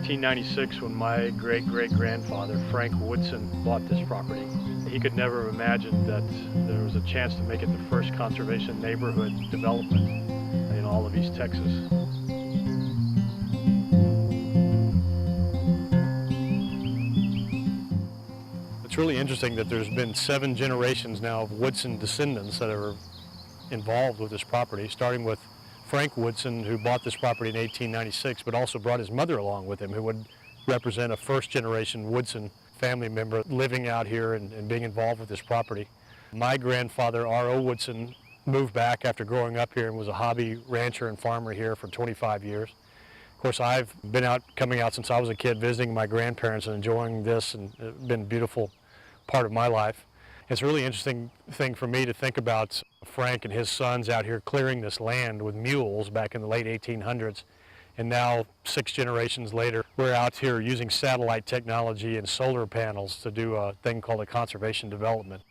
1896, when my great-great-grandfather, Frank Woodson, bought this property, he could never have imagined that there was a chance to make it the first conservation neighborhood development in all of East Texas. It's really interesting that there's been 7 generations now of Woodson descendants that are involved with this property, starting with Frank Woodson, who bought this property in 1896, but also brought his mother along with him, who would represent a first-generation Woodson family member living out here and being involved with this property. My grandfather, R.O. Woodson, moved back after growing up here and was a hobby rancher and farmer here for 25 years. Of course, I've been coming out since I was a kid, visiting my grandparents and enjoying this, and it's been a beautiful part of my life. It's a really interesting thing for me to think about Frank and his sons out here clearing this land with mules back in the late 1800s. And now, 6 generations later, we're out here using satellite technology and solar panels to do a thing called a conservation development.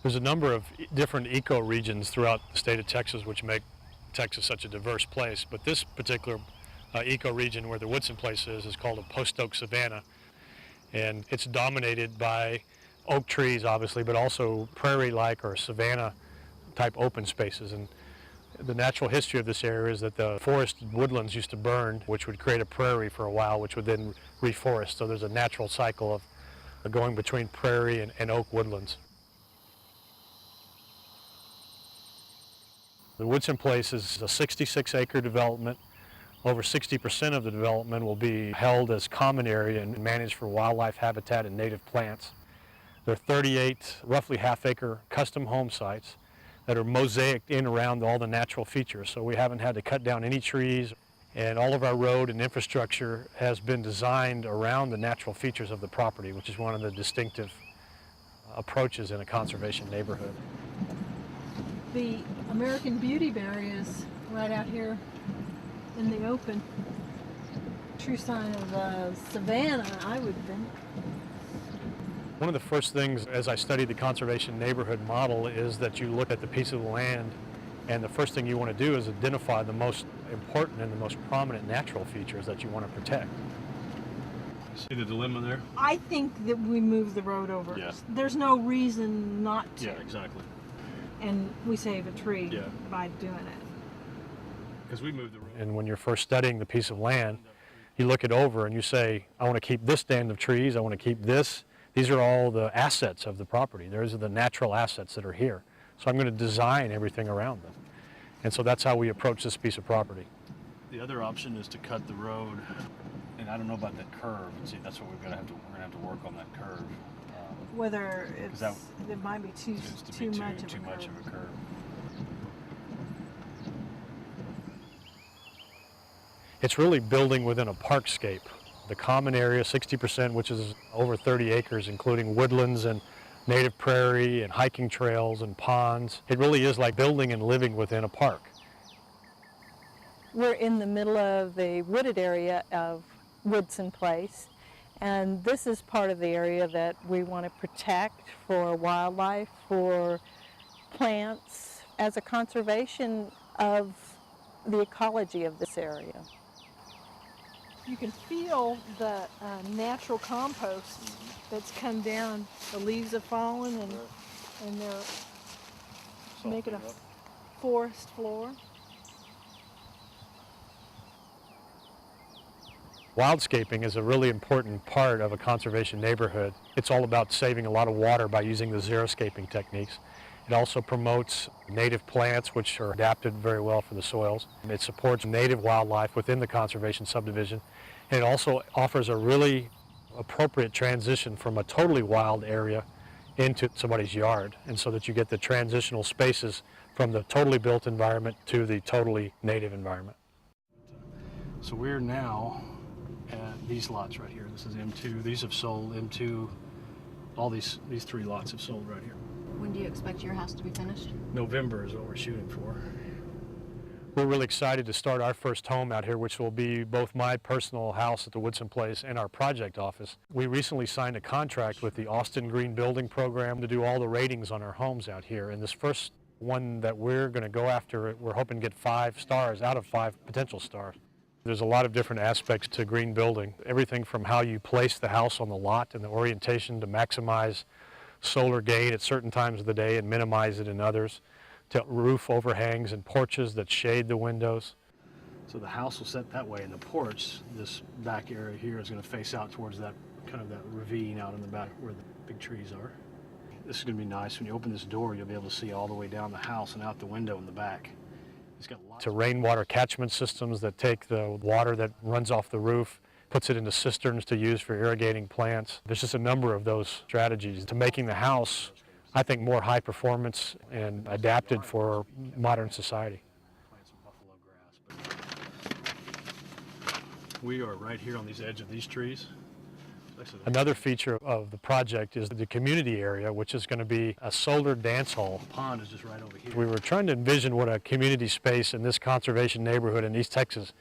There's a number of different ecoregions throughout the state of Texas which make Texas such a diverse place. But this particular ecoregion where the Woodson place is called a post-oak savanna. And it's dominated by oak trees, obviously, but also prairie-like or savanna-type open spaces. And the natural history of this area is that the forested woodlands used to burn, which would create a prairie for a while, which would then reforest. So there's a natural cycle of going between prairie and oak woodlands. The Woodson Place is a 66-acre development. Over 60% of the development will be held as common area and managed for wildlife habitat and native plants. There are 38 roughly half-acre custom home sites that are mosaicked in around all the natural features. So we haven't had to cut down any trees, and all of our road and infrastructure has been designed around the natural features of the property, which is one of the distinctive approaches in a conservation neighborhood. The American Beauty Berry is right out here in the open. True sign of savanna, I would think. One of the first things as I studied the conservation neighborhood model is that you look at the piece of the land, and the first thing you want to do is identify the most important and the most prominent natural features that you want to protect. See the dilemma there? I think that we move the road over. Yeah. There's no reason not to. Yeah, exactly. And we save a tree Yeah. by doing it. Because we moved the road. And when you're first studying the piece of land, you look it over and you say, I want to keep this stand of trees, I want to keep this. These are all the assets of the property. Those are the natural assets that are here. So I'm going to design everything around them. And so that's how we approach this piece of property. The other option is to cut the road, and I don't know about that curve. See, that's what we're gonna have to work on that curve. Whether it's, it might be too much of a curve. It's really building within a parkscape. The common area, 60%, which is over 30 acres, including woodlands and native prairie and hiking trails and ponds. It really is like building and living within a park. We're in the middle of the wooded area of Woodson Place, and this is part of the area that we want to protect for wildlife, for plants, as a conservation of the ecology of this area. You can feel the natural compost that's come down. The leaves have fallen and they're making a forest floor. Wildscaping is a really important part of a conservation neighborhood. It's all about saving a lot of water by using the xeriscaping techniques. It also promotes native plants, which are adapted very well for the soils. It supports native wildlife within the conservation subdivision. And it also offers a really appropriate transition from a totally wild area into somebody's yard, and so that you get the transitional spaces from the totally built environment to the totally native environment. So we're now at these lots right here. This is M2. These have sold. M2, all these 3 lots have sold right here. When do you expect your house to be finished? November is what we're shooting for. We're really excited to start our first home out here, which will be both my personal house at the Woodson Place and our project office. We recently signed a contract with the Austin Green Building Program to do all the ratings on our homes out here. And this first one that we're going to go after, we're hoping to get 5 stars out of 5 potential stars. There's a lot of different aspects to green building. Everything from how you place the house on the lot and the orientation to maximize solar gain at certain times of the day and minimize it in others, to roof overhangs and porches that shade the windows. So the house will set that way, and the porch, this back area here, is going to face out towards that kind of that ravine out in the back where the big trees are. This is going to be nice. When you open this door, you'll be able to see all the way down the house and out the window in the back. It's got lots to rainwater catchment systems that take the water that runs off the roof, puts it into cisterns to use for irrigating plants. There's just a number of those strategies to making the house, I think, more high performance and adapted for modern society. Plant some buffalo grass. We are right here on the edge of these trees. Another feature of the project is the community area, which is going to be a solar dance hall. The pond is just right over here. We were trying to envision what a community space in this conservation neighborhood in East Texas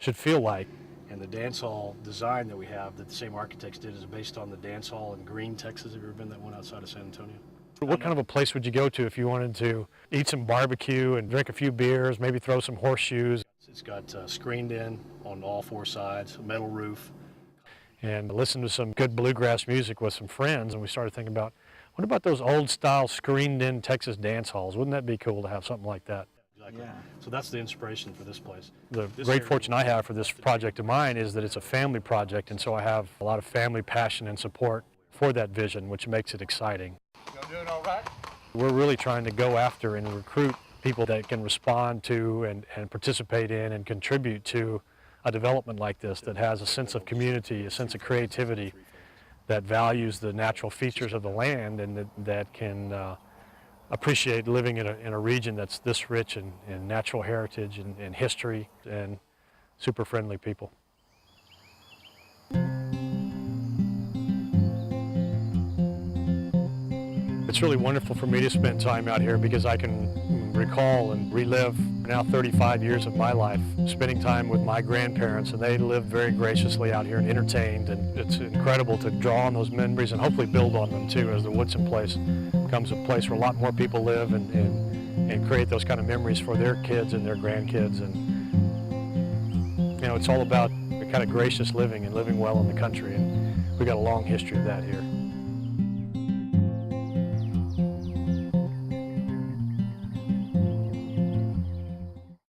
should feel like. And the dance hall design that we have, that the same architects did, is based on the dance hall in Green, Texas. Have you ever been that one outside of San Antonio? What kind of a place would you go to if you wanted to eat some barbecue and drink a few beers, maybe throw some horseshoes? It's got screened in on all four sides, a metal roof. And listen to some good bluegrass music with some friends, and we started thinking about, what about those old style screened in Texas dance halls? Wouldn't that be cool to have something like that? Exactly. Yeah. So that's the inspiration for this place. The great fortune I have for this project of mine is that it's a family project, and so I have a lot of family passion and support for that vision, which makes it exciting. Y'all doing all right? We're really trying to go after and recruit people that can respond to and participate in and contribute to a development like this that has a sense of community, a sense of creativity, that values the natural features of the land, and that can appreciate living in a region that's this rich in natural heritage and history and super friendly people. It's really wonderful for me to spend time out here because I can recall and relive now 35 years of my life spending time with my grandparents, and they lived very graciously out here and entertained, and it's incredible to draw on those memories and hopefully build on them too as the Woodson place becomes a place where a lot more people live and create those kind of memories for their kids and their grandkids. And you know, it's all about the kind of gracious living and living well in the country, and we've got a long history of that here.